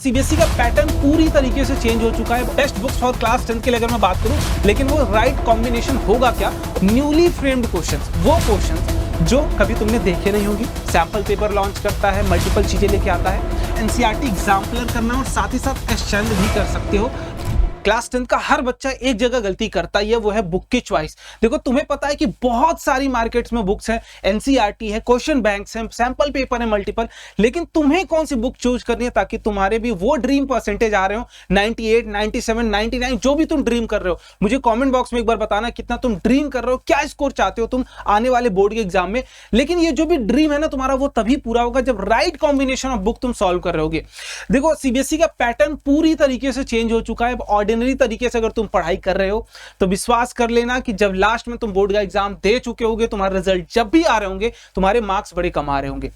CBSE का pattern पूरी तरीके से चेंज हो चुका है। बेस्ट बुक्स फॉर क्लास 10 के लिए अगर मैं बात करूं, लेकिन वो राइट कॉम्बिनेशन होगा क्या? न्यूली फ्रेम्ड क्वेश्चंस, वो क्वेश्चंस जो कभी तुमने देखे नहीं होंगी। सैंपल पेपर लॉन्च करता है, मल्टीपल चीजें लेके आता है, एनसीईआरटी एग्जाम्पलर करना और साथ ही साथ एसचैंड भी कर सकते हो। क्लास 10 का हर बच्चा एक जगह गलती करता है, वो है बुक की चॉइस। देखो, तुम्हें पता है कि बहुत सारी मार्केट्स में बुक्स हैं, एनसीईआरटी है, क्वेश्चन बैंक्स हैं, सैंपल पेपर है मल्टीपल, लेकिन तुम्हें कौन सी बुक चूज करनी है ताकि तुम्हारे भी वो ड्रीम परसेंटेज आ रहे हो 98, 97, 99, जो भी तुम ड्रीम कर रहे हो। मुझे कमेंट बॉक्स में एक बार बताना कितना तुम ड्रीम कर रहे हो, क्या स्कोर चाहते हो तुम आने वाले बोर्ड के एग्जाम में। लेकिन ये जो भी ड्रीम है ना तुम्हारा, वो तभी पूरा होगा जब राइट कॉम्बिनेशन ऑफ बुक तुम सॉल्व कर रहे होगे। देखो, सीबीएसई का पैटर्न पूरी तरीके से चेंज हो चुका है। ऑर्डिनरी तरीके से अगर तुम पढ़ाई कर रहे हो तो विश्वास कर लेना कि जब लास्ट में तुम बोर्ड का एग्जाम दे चुके होगे, तुम्हारे रिजल्ट जब भी आ रहे होंगे, तुम्हारे मार्क्स बड़े कम आ रहे होंगे।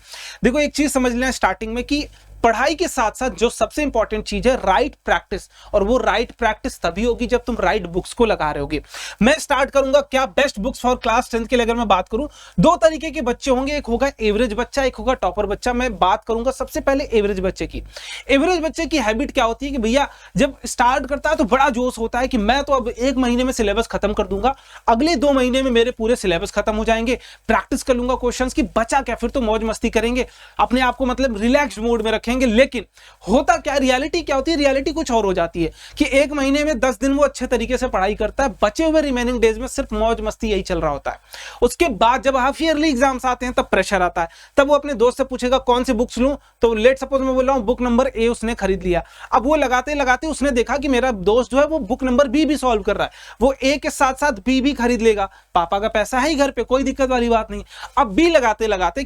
देखो, एक चीज समझ लेना स्टार्टिंग में कि पढ़ाई के साथ साथ जो सबसे इंपॉर्टेंट चीज है राइट प्रैक्टिस, और वो राइट प्रैक्टिस तभी होगी जब तुम राइट बुक्स को लगा रहे होगे। मैं स्टार्ट करूंगा क्या बेस्ट बुक्स फॉर क्लास 10 के लिए अगर मैं बात करूं, दो तरीके के बच्चे होंगे, एक होगा एवरेज बच्चा, एक होगा टॉपर बच्चा। मैं बात करूंगा सबसे पहले एवरेज बच्चे की। एवरेज बच्चे की हैबिट क्या होती है कि भैया जब स्टार्ट करता है तो बड़ा जोश होता है कि मैं तो अब 1 महीने में सिलेबस खत्म कर दूंगा, अगले 2 महीने में मेरे पूरे सिलेबस खत्म हो जाएंगे, प्रैक्टिस कर लूंगा क्वेश्चंस की, बचा क्या, फिर तो मौज मस्ती करेंगे, अपने आप को मतलब रिलैक्स मोड में रखेंगे। लेकिन होता क्या, रियलिटी क्या होती है? रियलिटी कुछ और हो जाती है कि 1 महीने में 10 दिन वो अच्छे तरीके से पढ़ाई करता है, बचे हुए रिमेनिंग डेज में सिर्फ मौज मस्ती यही चल रहा होता है। उसके बाद जब हाफ ईयरली एग्जाम्स आते हैं तब प्रेशर आता है, तब वो अपने दोस्त से पूछेगा कौन सी बुक्स लूं, तो लेट सपोज मैं बोल रहा हूं बुक नंबर ए उसने खरीद लिया। अब वो लगाते लगाते उसने देखा कि मेरा दोस्त जो है वो बुक नंबर बी भी सॉल्व कर रहा है, वो ए के साथ साथ बी भी खरीद लेगा, पापा का पैसा है ही घर पे, कोई दिक्कत वाली बात नहीं। अब बी लगाते लगाते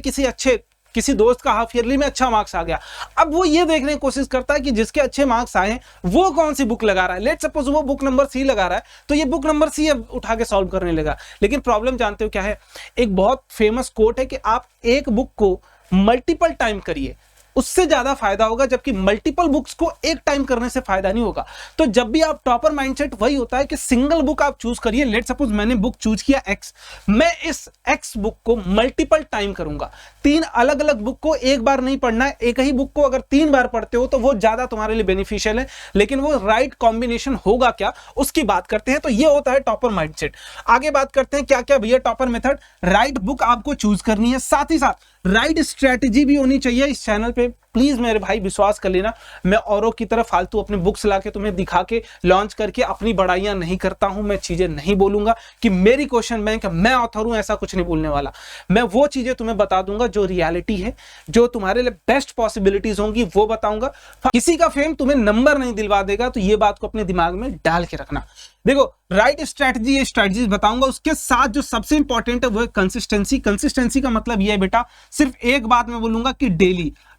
किसी दोस्त का हाफ ईयरली में अच्छा मार्क्स आ गया, अब वो ये देखने की कोशिश करता है कि जिसके अच्छे मार्क्स आए हैं वो कौन सी बुक लगा रहा है। लेट सपोज वो बुक नंबर सी लगा रहा है, तो ये बुक नंबर सी अब उठा के सॉल्व करने लगा। लेकिन प्रॉब्लम जानते हो क्या है? एक बहुत फेमस कोट है कि आप एक बुक को मल्टीपल टाइम करिए, उससे ज्यादा फायदा होगा, जबकि मल्टीपल बुक्स को एक टाइम करने से फायदा नहीं होगा। तो जब भी आप टॉपर माइंडसेट वही होता है कि सिंगल बुक आप चूज करिए। लेट सपोज मैंने बुक चूज किया एक्स, मैं इस एक्स बुक को मल्टीपल टाइम करूंगा। 3 अलग अलग बुक को एक बार नहीं पढ़ना है, एक ही बुक को अगर 3 बार पढ़ते हो तो वो ज्यादा तुम्हारे लिए बेनिफिशियल है। लेकिन वो राइट कॉम्बिनेशन होगा क्या, उसकी बात करते हैं। तो ये होता है टॉपर माइंडसेट। आगे बात करते हैं क्या क्या भैया टॉपर मेथड। राइट बुक आपको चूज करनी है, साथ ही साथ राइट स्ट्रेटेजी भी होनी चाहिए। इस चैनल पे प्लीज मेरे भाई विश्वास कर लेना, मैं औरों की तरफ फालतू अपने बुक्स लाके तुम्हें दिखा के लॉन्च करके अपनी बड़ाइयां नहीं करता हूं। मैं चीजें नहीं बोलूंगा कि मेरी क्वेश्चन बैंक है, मैं ऑथर हूं, ऐसा कुछ नहीं बोलने वाला। मैं वो चीजें तुम्हें बता दूंगा जो रियलिटी है, जो तुम्हारे लिए बेस्ट पॉसिबिलिटीज होंगी वो बताऊंगा। किसी का फेम तुम्हें नंबर नहीं दिलवा देगा, तो ये बात को अपने दिमाग में डाल के रखना। देखो, राइट स्ट्रेटजी, ये स्ट्रेटजीज बताऊंगा, उसके साथ जो सबसे इंपॉर्टेंट है वो है कंसिस्टेंसी। कंसिस्टेंसी का मतलब ये है बेटा, सिर्फ एक बात मैं बोलूंगा कि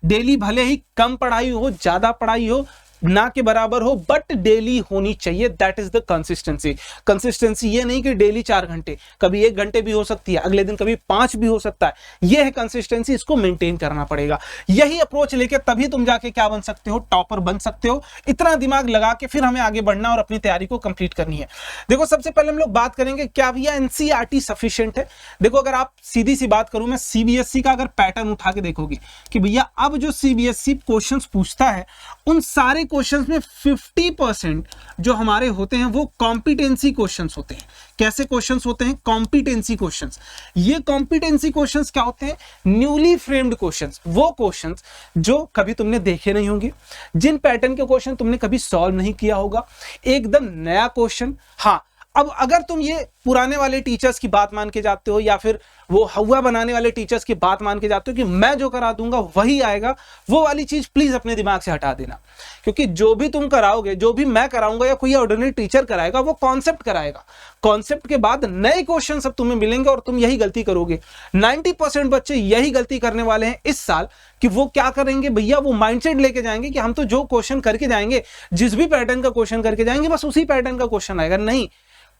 डेली भले ही कम पढ़ाई हो, ज्यादा पढ़ाई हो, ना के बराबर हो, बट डेली होनी चाहिए। That is the consistency. Consistency ये नहीं कि डेली 4 घंटे, कभी 1 घंटे भी हो सकती है, अगले दिन कभी 5 भी हो सकता है। ये है कंसिस्टेंसी, इसको मेंटेन करना पड़ेगा। यही अप्रोच लेके तभी तुम जाके क्या बन सकते हो, टॉपर बन सकते हो। इतना दिमाग लगा के फिर हमें आगे बढ़ना और अपनी तैयारी को कंप्लीट करनी है। देखो, सबसे पहले हम लोग बात करेंगे क्या भैया एनसीईआरटी सफिशिएंट है। देखो, अगर आप सीधी सी बात करूं, मैं सीबीएसई का अगर पैटर्न उठा के देखोगे कि भैया अब जो सीबीएसई क्वेश्चंस पूछता है, उन सारे क्वेश्चंस में 50% जो हमारे होते हैं वो कॉम्पिटेंसी क्वेश्चंस होते हैं। कैसे क्वेश्चंस होते हैं? Competency questions. ये कॉम्पिटेंसी क्वेश्चंस क्या होते हैं? न्यूली फ्रेम्ड क्वेश्चंस, वो क्वेश्चंस जो कभी तुमने देखे नहीं होंगे, जिन पैटर्न के क्वेश्चन तुमने कभी सॉल्व नहीं किया होगा, एकदम नया क्वेश्चन। हाँ, अब अगर तुम ये पुराने वाले टीचर्स की बात मान के जाते हो, या फिर वो हवा बनाने वाले टीचर्स की बात मान के जाते हो कि मैं जो करा दूंगा वही आएगा, वो वाली चीज प्लीज अपने दिमाग से हटा देना। क्योंकि जो भी तुम कराओगे, जो भी मैं कराऊंगा या कोई ऑर्डिनरी टीचर कराएगा, वो कॉन्सेप्ट कराएगा। कॉन्सेप्ट के बाद नए क्वेश्चन सब तुम्हें मिलेंगे और तुम यही गलती करोगे। 90% बच्चे यही गलती करने वाले हैं इस साल कि वो क्या करेंगे भैया, वो माइंडसेट लेके जाएंगे कि हम तो जो क्वेश्चन करके जाएंगे, जिस भी पैटर्न का क्वेश्चन करके जाएंगे, बस उसी पैटर्न का क्वेश्चन आएगा। नहीं,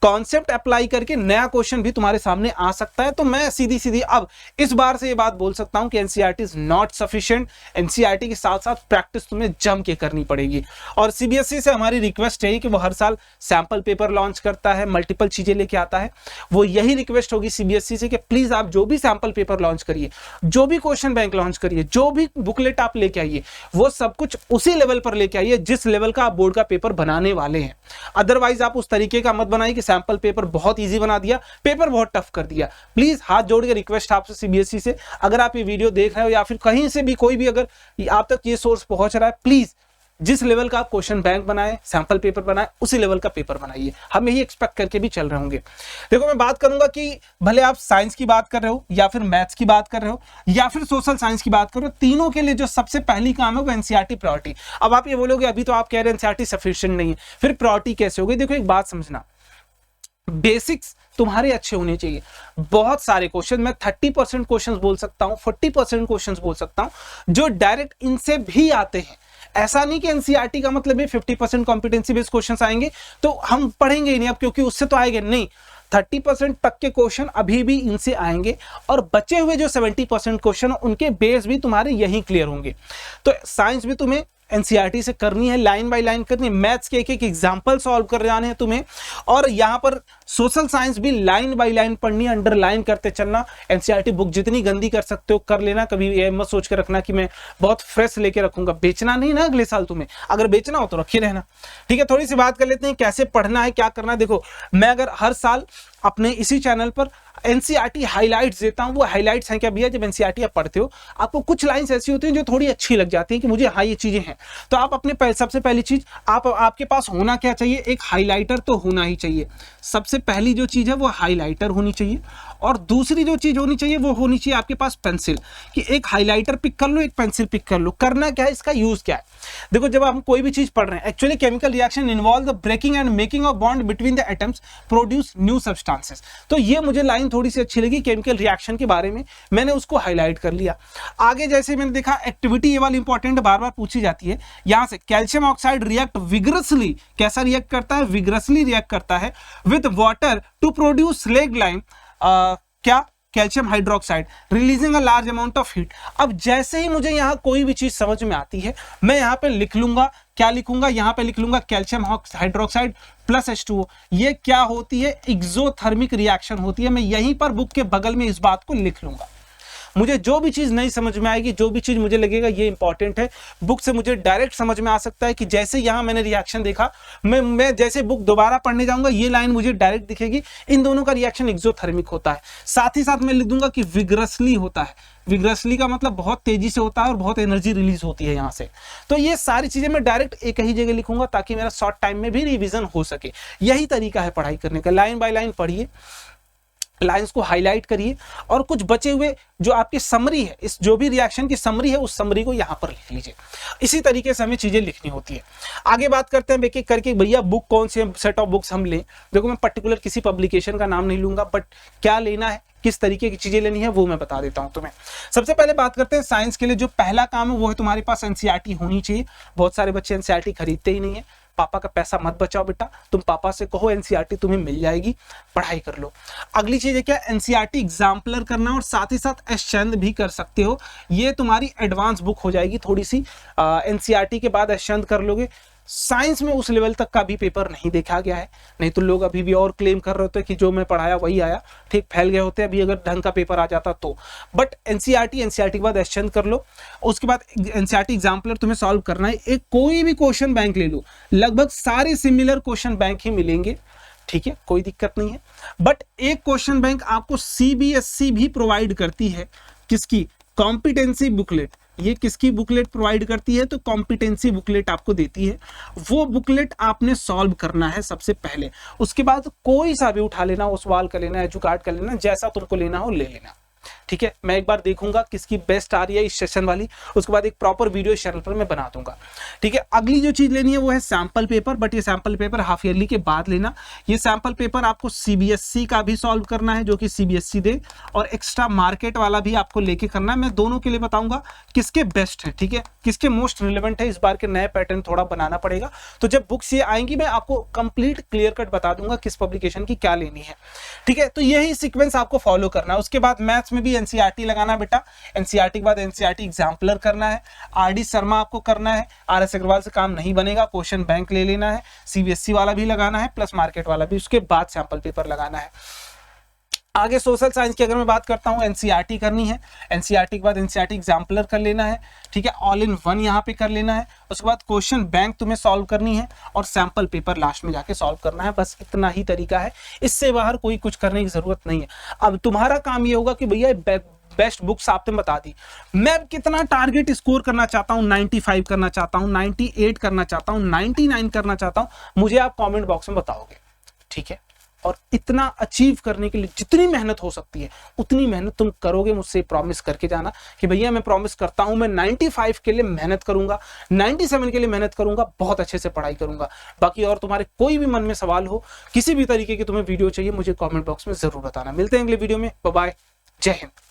कॉन्सेप्ट अप्लाई करके नया क्वेश्चन भी तुम्हारे सामने आ सकता है। तो मैं सीधी सीधी अब इस बार से ये बात बोल सकता हूं कि NCERT is not sufficient. NCERT के साथ साथ प्रैक्टिस तुम्हें जम के करनी पड़ेगी। और सीबीएसई से हमारी रिक्वेस्ट है कि वो हर साल सैंपल पेपर लॉन्च करता है, मल्टीपल चीजें लेके आता है, वो यही रिक्वेस्ट होगी सीबीएसई से कि प्लीज आप जो भी सैंपल पेपर लॉन्च करिए, जो भी क्वेश्चन बैंक लॉन्च करिए, जो भी बुकलेट आप लेके आइए, वो सब कुछ उसी लेवल पर लेके आइए जिस लेवल का आप बोर्ड का पेपर बनाने वाले हैं। अदरवाइज आप उस तरीके का मत बनाइए कि सैंपल पेपर बहुत इजी बना दिया, पेपर बहुत टफ कर दिया। प्लीज हाथ जोड़ के रिक्वेस्ट आपसे सीबीएसई से, अगर आप ये वीडियो देख रहे हो या फिर कहीं से भी कोई भी अगर आप तक ये सोर्स पहुंच रहा है, प्लीज जिस लेवल का आप क्वेश्चन बैंक बनाए, सैंपल पेपर बनाए, उसी लेवल का पेपर बनाइए। हम यही एक्सपेक्ट करके भी चल रहे होंगे। देखो मैं बात करूंगा कि भले आप साइंस की बात कर रहे हो या फिर मैथ्स की बात कर रहे हो या फिर सोशल साइंस की बात कर रहे हो, तीनों के लिए जो सबसे पहली काम है वो एनसीईआरटी प्रायोरिटी। अब आप ये बोलोगे अभी तो आप कह रहे हैं एनसीईआरटी सफिशिएंट नहीं है, फिर प्रायोरिटी कैसे होगी? देखो एक बात समझना, बेसिक्स तुम्हारे अच्छे होने चाहिए। बहुत सारे क्वेश्चन, मैं 30% क्वेश्चन बोल सकता हूं, 40% क्वेश्चन बोल सकता हूं जो डायरेक्ट इनसे भी आते हैं। ऐसा नहीं कि एनसीईआरटी का मतलब है 50% कॉम्पिटेंसी बेस्ड क्वेश्चंस आएंगे तो हम पढ़ेंगे ही नहीं अब क्योंकि उससे तो आएंगे नहीं। 30% तक के क्वेश्चन अभी भी इनसे आएंगे और बचे हुए जो 70% क्वेश्चन उनके बेस भी तुम्हारे यही क्लियर होंगे। तो साइंस भी तुम्हें एनसीईआरटी से करनी है, लाइन बाय लाइन करनी है, मैथ्स के एक एक एग्जांपल सॉल्व कर जाने हैं तुम्हें, और यहाँ पर सोशल साइंस भी लाइन बाय लाइन पढ़नी है, अंडरलाइन करते चलना। एनसीईआरटी बुक जितनी गंदी कर सकते हो कर लेना, कभी ये मत सोच के रखना कि मैं बहुत फ्रेश लेके रखूंगा, बेचना नहीं ना अगले साल तुम्हें, अगर बेचना हो तो रखे रहना। ठीक है, थोड़ी सी बात कर लेते हैं कैसे पढ़ना है, क्या करना है। देखो मैं अगर हर साल अपने इसी चैनल पर एनसीईआरटी हाइलाइट्स देता हूं, वो हाइलाइट्स हैं क्या भैया, जब एनसीईआरटी आप पढ़ते हो आपको कुछ लाइंस ऐसी होती हैं जो थोड़ी अच्छी लग जाती हैं कि मुझे हाँ ये चीजें हैं, तो आप अपने सबसे पहली चीज आपके पास होना क्या चाहिए, एक हाइलाइटर तो होना ही चाहिए। सबसे पहली जो चीज है वो हाइलाइटर होनी चाहिए, और दूसरी जो चीज होनी चाहिए वो होनी चाहिए आपके पास पेंसिल, कि एक हाइलाइटर पिक कर लो, एक पेंसिल पिक कर लो। करना क्या है, इसका यूज क्या है? देखो जब हम कोई भी चीज पढ़ रहे हैं, actually chemical reaction involve the breaking and making of bond between the atoms produce new substances. तो ये मुझे लाइन थोड़ी सी अच्छी लगी केमिकल रिएक्शन के बारे में, मैंने उसको हाईलाइट कर लिया। आगे जैसे मैंने देखा एक्टिविटी, ये वाली इंपॉर्टेंट बार बार पूछी जाती है। यहां से कैल्शियम ऑक्साइड रिएक्ट विग्रसली, कैसा रिएक्ट करता है? विग्रसली रिएक्ट करता है with water to produce slaked lime, क्या? Calcium hydroxide, releasing a large amount of heat. अब जैसे ही मुझे यहाँ कोई भी चीज समझ में आती है, मैं यहाँ पे लिख लूंगा, क्या लिखूंगा? यहाँ पे लिख लूंगा कैल्शियम हाइड्रोक्साइड प्लस H2O। ये क्या होती है? एक्सोथर्मिक रिएक्शन होती है। मैं यहीं पर बुक के बगल में इस बात को लिख लूंगा। मुझे जो भी चीज नहीं समझ में आएगी, जो भी चीज मुझे लगेगा ये इंपॉर्टेंट है, बुक से मुझे डायरेक्ट समझ में आ सकता है कि जैसे यहां मैंने रिएक्शन देखा, मैं जैसे बुक दोबारा पढ़ने जाऊंगा ये लाइन मुझे डायरेक्ट दिखेगी, इन दोनों का रिएक्शन एक्सोथर्मिक होता है। साथ ही साथ मैं लिख दूंगा कि विग्रसली होता है। विग्रसली का मतलब बहुत तेजी से होता है और बहुत एनर्जी रिलीज होती है यहाँ से। तो ये सारी चीजें मैं डायरेक्ट एक ही जगह लिखूंगा ताकि मेरा शॉर्ट टाइम में भी रिविजन हो सके। यही तरीका है पढ़ाई करने का, लाइन बाय लाइन पढ़िए, लाइंस को हाईलाइट करिए, और कुछ बचे हुए जो आपकी समरी है, इस जो भी रिएक्शन की समरी है उस समरी को यहां पर लिख लीजिए। इसी तरीके से हमें चीजें लिखनी होती है। आगे बात करते हैं एक एक करके, भैया बुक कौन से सेट ऑफ बुक्स हम लें। देखो मैं पर्टिकुलर किसी पब्लिकेशन का नाम नहीं लूंगा, बट क्या लेना है, किस तरीके की चीजें लेनी है वो मैं बता देता हूं तुम्हें। सबसे पहले बात करते हैं साइंस के लिए जो पहला काम है वो है तुम्हारे पास एनसीईआरटी होनी चाहिए। बहुत सारे बच्चे एनसीईआरटी खरीदते ही नहीं है। पापा का पैसा मत बचाओ बेटा, तुम पापा से कहो एनसीईआरटी तुम्हें मिल जाएगी, पढ़ाई कर लो। अगली चीज है क्या? एनसीईआरटी एग्जाम्पलर करना, और साथ ही साथ एशचंद भी कर सकते हो। ये तुम्हारी एडवांस बुक हो जाएगी थोड़ी सी, एनसीईआरटी के बाद एशचंद कर लोगे। साइंस में उस लेवल तक का भी पेपर नहीं देखा गया है, नहीं तो लोग अभी भी और क्लेम कर रहे होते कि जो मैं पढ़ाया वही आया, ठीक फैल गए होते अभी अगर ढंग का पेपर आ जाता तो। बट एनसीईआरटी के बाद एशचंद कर लो, उसके बाद एनसीईआरटी एग्जाम्पलर तुम्हें सॉल्व करना है। एक कोई भी क्वेश्चन बैंक ले लो, लगभग सारे सिमिलर क्वेश्चन बैंक ही मिलेंगे, ठीक है, कोई दिक्कत नहीं है। बट एक क्वेश्चन बैंक आपको सीबीएसई भी प्रोवाइड करती है, किसकी? Competency booklet. ये किसकी बुकलेट प्रोवाइड करती है? तो कॉम्पिटेंसी बुकलेट आपको देती है। वो बुकलेट आपने सॉल्व करना है सबसे पहले, उसके बाद कोई सा भी उठा लेना, वो सवाल कर लेना, एजुकार्ड कर लेना, जैसा तुमको लेना हो ले लेना, ठीक है, मैं एक बार देखूंगा किसकी बेस्ट आ रही है इस सेशन वाली, उसके बाद एक प्रॉपर वीडियो इस चैनल पर मैं बना दूंगा। ठीक है, अगली जो चीज लेनी है वो है सैंपल पेपर, बट ये सैंपल पेपर हाफ ईयरली के बाद लेना। ये सैंपल पेपर आपको सीबीएसई का भी सॉल्व करना है जो कि सीबीएसई दे, और एक्स्ट्रा मार्केट वाला भी आपको लेके करना है। मैं दोनों के लिए बताऊंगा किसके बेस्ट है, ठीक है, किसके मोस्ट रिलेवेंट है। इस बार के नए पैटर्न थोड़ा बनाना पड़ेगा, तो जब बुक्स ये आएंगी मैं आपको कंप्लीट क्लियर कट बता दूंगा किस पब्लिकेशन की क्या लेनी है। ठीक है, तो यही सीक्वेंस आपको फॉलो करना है। उसके बाद मैथ्स में भी एनसीईआरटी लगाना बेटा, एनसीईआरटी के बाद एनसीईआरटी एग्जाम्पलर करना है, आरडी शर्मा आपको करना है, आरएस अग्रवाल से काम नहीं बनेगा, क्वेश्चन बैंक ले लेना है, सीबीएसई वाला भी लगाना है प्लस मार्केट वाला भी, उसके बाद सैंपल पेपर लगाना है। आगे सोशल साइंस की अगर मैं बात करता हूं, एनसीईआरटी करनी है, एनसीईआरटी के बाद एनसीईआरटी एग्जाम्पलर कर लेना है, ठीक है, ऑल इन वन यहाँ पे कर लेना है। उसके बाद क्वेश्चन बैंक तुम्हें सॉल्व करनी है और सैंपल पेपर लास्ट में जाके सॉल्व करना है। बस इतना ही तरीका है, इससे बाहर कोई कुछ करने की जरूरत नहीं है। अब तुम्हारा काम ये होगा कि भैया बेस्ट बुक्स आपने बता दी, मैं कितना टारगेट स्कोर करना चाहता हूं, 95 करना चाहता हूं, 98 करना चाहता हूं, 99 करना चाहता हूं, मुझे आप कमेंट बॉक्स में बताओगे, ठीक है। और इतना अचीव करने के लिए जितनी मेहनत हो सकती है उतनी मेहनत तुम करोगे, मुझसे प्रॉमिस करके जाना कि भैया मैं प्रॉमिस करता हूं मैं 95 के लिए मेहनत करूंगा, 97 के लिए मेहनत करूंगा, बहुत अच्छे से पढ़ाई करूंगा। बाकी और तुम्हारे कोई भी मन में सवाल हो, किसी भी तरीके की तुम्हें वीडियो चाहिए, मुझे कमेंट बॉक्स में जरूर बताना। मिलते हैं अगले वीडियो में, बाय बाय, जय हिंद।